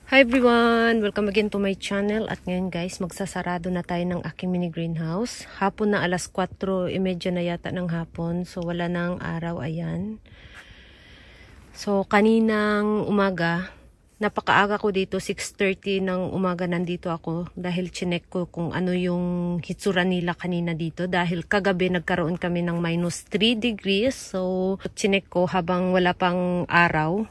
Hi everyone! Welcome again to my channel. At ngayon guys, magsasarado na tayo ng aking mini greenhouse. Hapon na alas 4:30 na yata ng hapon. So wala nang araw, ayan. So kaninang umaga, napakaaga ko dito, 6:30 ng umaga nandito ako. Dahil chinek ko kung ano yung hitsura nila kanina dito. Dahil kagabi nagkaroon kami ng -3 degrees. So chinek ko habang wala pang araw.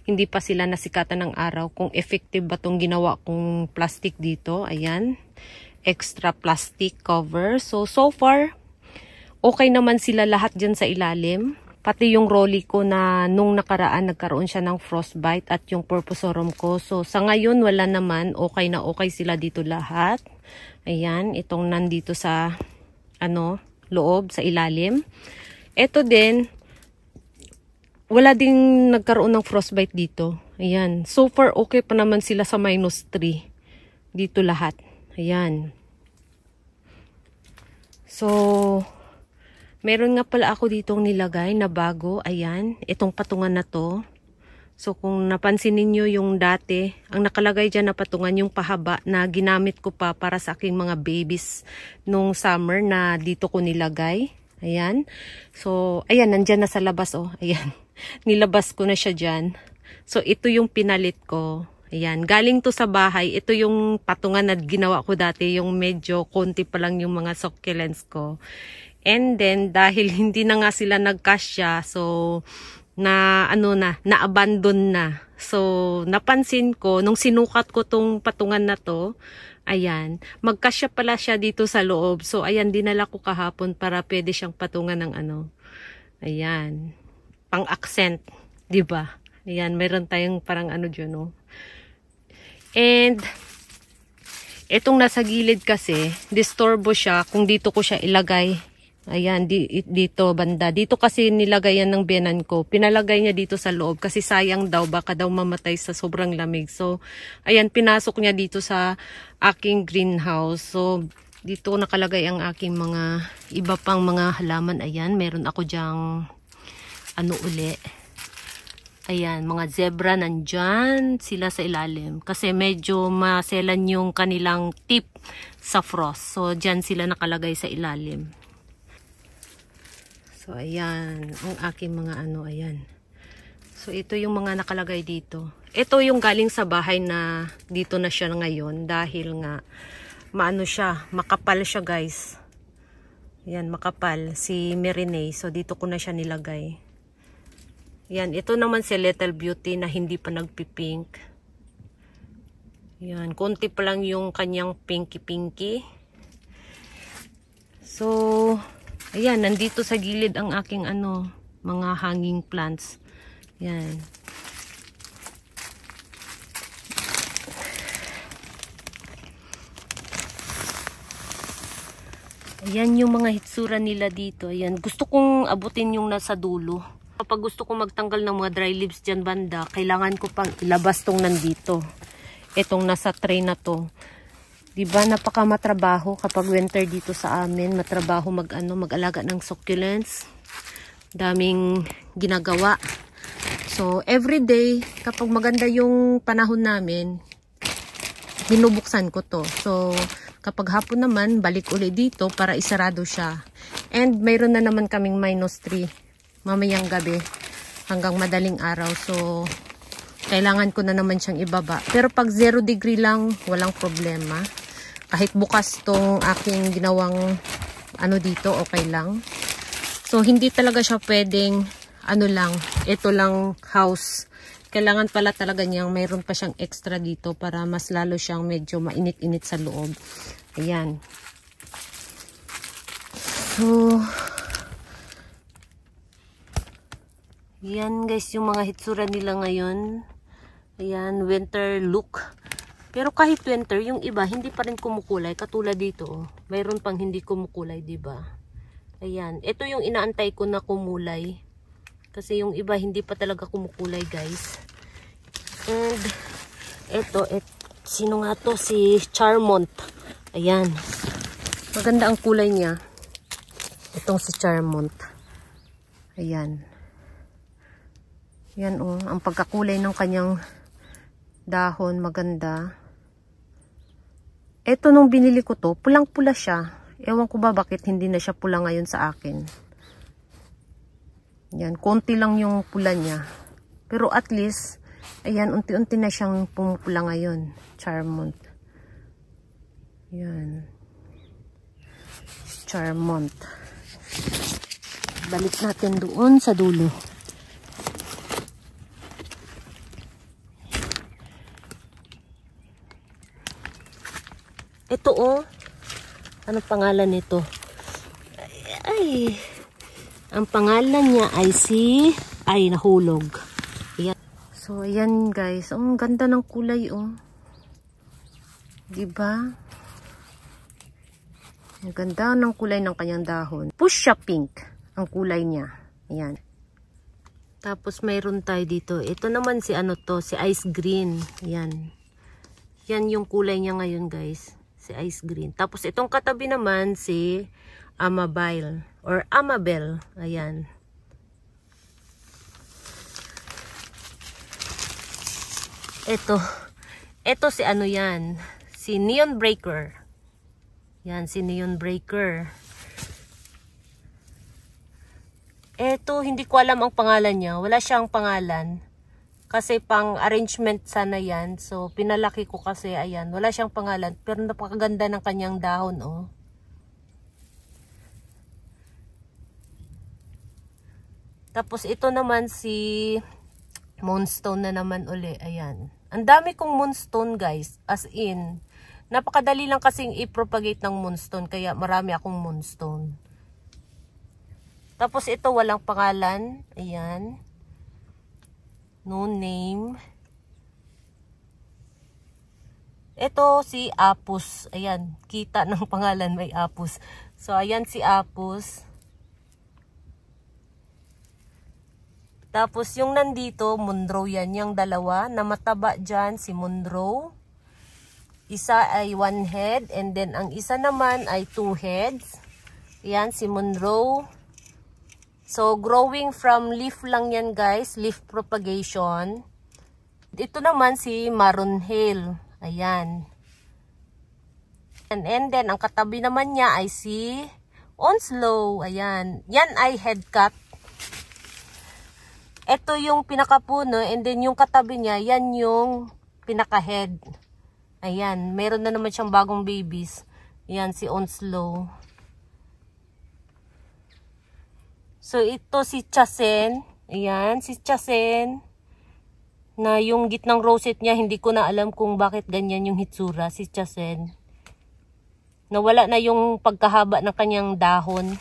Hindi pa sila nasikatan ng araw kung effective ba tong ginawa kong plastic dito. Ayan. Extra plastic cover. So far, okay naman sila lahat dyan sa ilalim. Pati yung rolly ko na nung nakaraan nagkaroon siya ng frostbite at yung purpusorum ko. So sa ngayon wala naman. Okay na okay sila dito lahat. Ayan. Itong nandito sa loob, sa ilalim. Ito din. Wala ding nagkaroon ng frostbite dito. Ayan. So far, okay pa naman sila sa -3. Dito lahat. Ayan. So, meron nga pala ako ditong nilagay na bago. Ayan. Itong patungan na to. So, kung napansin ninyo yung dati, ang nakalagay dyan na patungan yung pahaba na ginamit ko pa para sa aking mga babies nung summer na dito ko nilagay. Ayan. So, ayan. Nandyan na sa labas, oh. Ayan. Nilabas ko na siya dyan. So, ito yung pinalit ko. Ayan. Galing to sa bahay. Ito yung patungan na ginawa ko dati. Yung medyo konti pa lang yung mga succulents ko. And then, dahil hindi na nga sila nagkasya, so, na-abandon na. So, napansin ko, nung sinukat ko tong patungan na to, ayan, magkasya pala siya dito sa loob. So, ayan, dinala ko kahapon para pwede siyang patungan ng ayan. Pang-accent, 'di ba? Ayan, meron tayong parang dyan, no? And etong nasa gilid kasi, disturbo siya kung dito ko siya ilagay. Ayan, dito banda. Dito kasi nilagay yan ng biyenan ko. Pinalagay niya dito sa loob kasi sayang daw, baka daw mamatay sa sobrang lamig. So, ayan, pinasok niya dito sa aking greenhouse. So, dito nakalagay ang aking mga iba pang mga halaman. Ayan, meron ako dyang ayan, mga zebra nandyan sila sa ilalim. Kasi medyo maselan yung kanilang tip sa frost. So, dyan sila nakalagay sa ilalim. So, ayan, ang aking mga ayan. So, ito yung mga nakalagay dito. Ito yung galing sa bahay na dito na siya ngayon. Dahil nga, makapal siya guys. Ayan, makapal. Si Mirinay. So, dito ko na siya nilagay. Yan, ito naman si Little Beauty na hindi pa nagpipink. Yan, konti pa lang yung kanyang pinky-pinky. So, ayan, nandito sa gilid ang aking mga hanging plants. Yan. Ayan yung mga hitsura nila dito. Ayan, gusto kong abutin yung nasa dulo. Kapag gusto ko magtanggal ng mga dry leaves dyan banda, kailangan ko pang ilabas tong nandito. Itong nasa tray na to. Diba napaka matrabaho kapag winter dito sa amin. Matrabaho mag-alaga ng succulents. Daming ginagawa. So everyday, kapag maganda yung panahon namin, binubuksan ko to. So kapag hapon naman, balik uli dito para isarado siya. And mayroon na naman kaming -3. Mamayang gabi hanggang madaling araw. So, kailangan ko na naman siyang ibaba. Pero pag 0 degree lang, walang problema. Kahit bukas tong aking ginawang dito, okay lang. So, hindi talaga siya pwedeng ito lang house. Kailangan pala talaga niyang mayroon pa siyang extra dito para mas lalo siyang medyo mainit-init sa loob. Ayan. So, yan guys yung mga hitsura nila ngayon. Ayan, winter look. Pero kahit winter, yung iba hindi pa rin kumukulay. Katulad dito, oh. Mayroon pang hindi kumukulay, diba? Ayan, ito yung inaantay ko na kumulay. Kasi yung iba hindi pa talaga kumukulay, guys. And ito, sino nga to? Si Charmont. Ayan. Maganda ang kulay niya. Itong si Charmont. Ayan. Yan ang pagkakulay ng kanyang dahon, maganda. Ito nung binili ko to, pulang-pula siya. Ewan ko ba bakit hindi na siya pula ngayon sa akin. Yan, konti lang yung pula niya. Pero at least, ayan, unti-unti na siyang pumupula ngayon. Charmant. Yan. Charmant. Balik natin doon sa dulo. Ito oh. Anong pangalan nito? Ay. Ang pangalan niya ay nahulog. Ayan. So ayan guys, ang ganda ng kulay oh. 'Di ba? Ang ganda ng kulay ng kanyang dahon. Fuchsia pink ang kulay niya. Ayan. Tapos mayroon tayo dito. Ito naman si si ice green. Ayan. Yan yung kulay niya ngayon guys. Si ice green. Tapos itong katabi naman si Amabel or Amabel. Ayan. Ito si yan. Si Neon Breaker. Yan si Neon Breaker. Ito hindi ko alam ang pangalan niya. Wala siyang pangalan. Kasi pang arrangement sana yan. So, pinalaki ko kasi, ayan. Wala siyang pangalan. Pero napakaganda ng kanyang dahon, oh. Tapos, ito naman si Moonstone na naman uli. Ayan. Ang dami kong Moonstone, guys. As in, napakadali lang kasing i-propagate ng Moonstone. Kaya marami akong Moonstone. Tapos, ito walang pangalan. Ayan. No name. Ito si Apus. Ayan, kita ng pangalan may Apus. So ayan si Apus. Tapos yung nandito, Monroe yan. Yung dalawa na mataba dyan, si Monroe. Isa ay 1 head. And then ang isa naman ay 2 heads. Ayan si Monroe. So, growing from leaf lang yan guys. Leaf propagation. Ito naman si Maroon Hill. Ayan. And then, ang katabi naman niya ay si Onslow. Ayan. Yan ay head cut. Ito yung pinakapuno. And then, yung katabi niya, yan yung pinaka-head. Ayan. Meron na naman siyang bagong babies. Ayan, si Onslow. So, ito si Chasen. Ayan, si Chasen. Na yung gitnang rosette niya, hindi ko na alam kung bakit ganyan yung hitsura. Si Chasen. Nawala na yung pagkahaba ng kanyang dahon.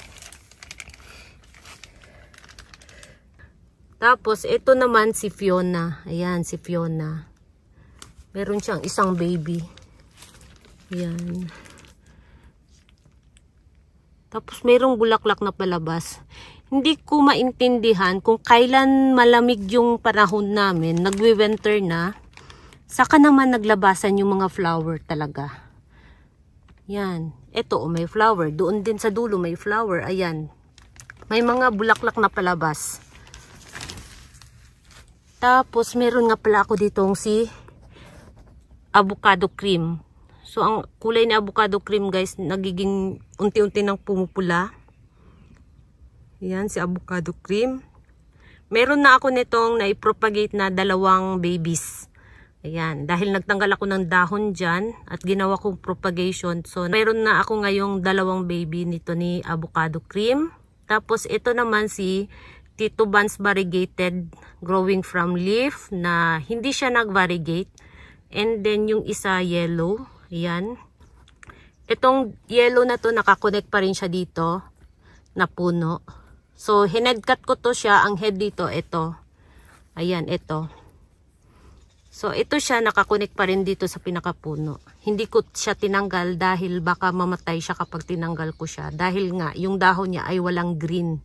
Tapos, ito naman si Fiona. Ayan, si Fiona. Meron siyang isang baby. Ayan. Tapos, merong bulaklak na palabas. Hindi ko maintindihan kung kailan malamig yung panahon namin, nagwe-winter na, saka naman naglabasan yung mga flower talaga. Yan. Ito, may flower. Doon din sa dulo may flower. Ayan. May mga bulaklak na palabas. Tapos, meron nga pala ako ditong si avocado cream. So, ang kulay ni avocado cream guys, nagiging unti-unti nang pumupula. Yan, si avocado cream. Meron na ako nitong na-propagate na 2 babies. Ayan, dahil nagtanggal ako ng dahon dyan at ginawa kong propagation. So, meron na ako ngayong 2 baby nito ni avocado cream. Tapos, ito naman si Tito Buns variegated growing from leaf na hindi siya nag-variegate. And then, yung isa yellow. Ayan. Itong yellow na to, nakakonect pa rin siya dito na puno. So, hinedcut ko to siya. Ang head dito, ito. Ayan, ito. So, ito siya, nakakonect pa rin dito sa pinakapuno. Hindi ko siya tinanggal dahil baka mamatay siya kapag tinanggal ko siya. Dahil nga, yung dahon niya ay walang green.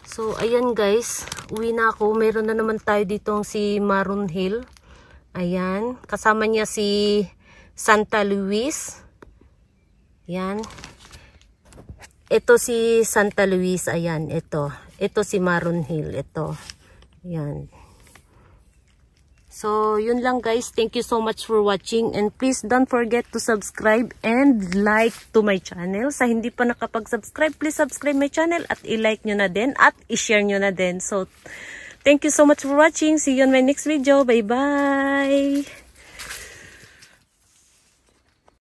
So, ayan guys. Uwi na ako. Meron na naman tayo ditong si Maroon Hill. Ayan. Kasama niya si Santa Luis. Ayan. Ito si Santa Luis, ayan, ito. Ito si Maroon Hill, ito. Ayan. So, yun lang guys. Thank you so much for watching. And please don't forget to subscribe and like to my channel. Sa hindi pa nakapag-subscribe, please subscribe my channel at i-like nyo na din at i-share nyo na din. So, thank you so much for watching. See you on my next video. Bye-bye!